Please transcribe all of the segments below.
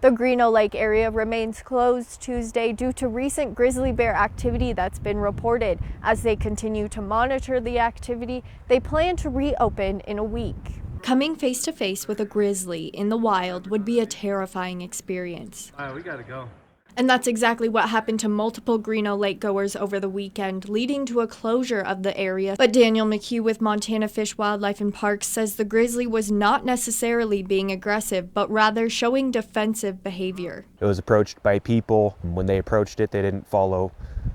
The Greeno Lake area remains closed Tuesday due to recent grizzly bear activity that's been reported. As they continue to monitor the activity, they plan to reopen in a week. Coming face to face with a grizzly in the wild would be a terrifying experience. All right, we gotta go. And that's exactly what happened to multiple Greeno Lake goers over the weekend, leading to a closure of the area. But Daniel McHugh with Montana Fish, Wildlife and Parks says the grizzly was not necessarily being aggressive, but rather showing defensive behavior. It was approached by people. When they approached it, they didn't follow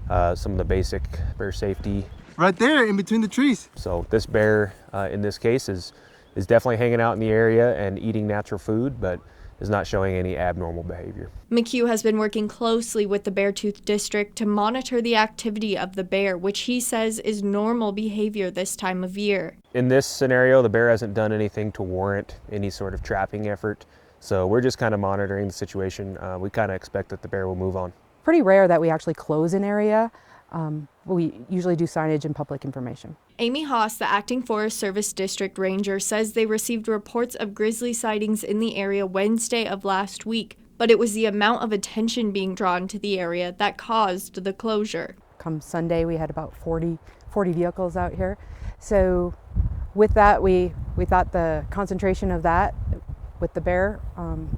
some of the basic bear safety. Right there in between the trees. So this bear, in this case, is definitely hanging out in the area and eating natural food, but is not showing any abnormal behavior. McHugh has been working closely with the Beartooth District to monitor the activity of the bear, which he says is normal behavior this time of year. In this scenario, the bear hasn't done anything to warrant any sort of trapping effort, so we're just kind of monitoring the situation. We kind of expect that the bear will move on. Pretty rare that we actually close an area. We usually do signage and public information. Amy Haas, the acting Forest Service District Ranger, says they received reports of grizzly sightings in the area Wednesday of last week, but it was the amount of attention being drawn to the area that caused the closure. Come Sunday, we had about 40 vehicles out here. So with that, we thought the concentration of that with the bear,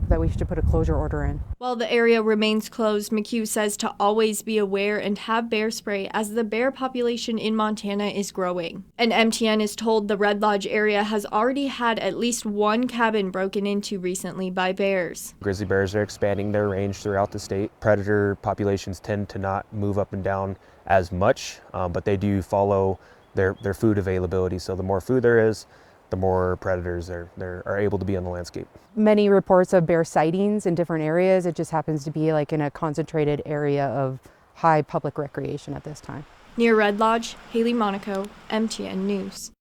that we should put a closure order in. While the area remains closed, McHugh says to always be aware and have bear spray as the bear population in Montana is growing. And MTN is told the Red Lodge area has already had at least one cabin broken into recently by bears. Grizzly bears are expanding their range throughout the state. Predator populations tend to not move up and down as much, but they do follow their food availability. So the more food there is, the more predators are able to be on the landscape. Many reports of bear sightings in different areas. It just happens to be like in a concentrated area of high public recreation at this time. Near Red Lodge, Haley Monaco, MTN News.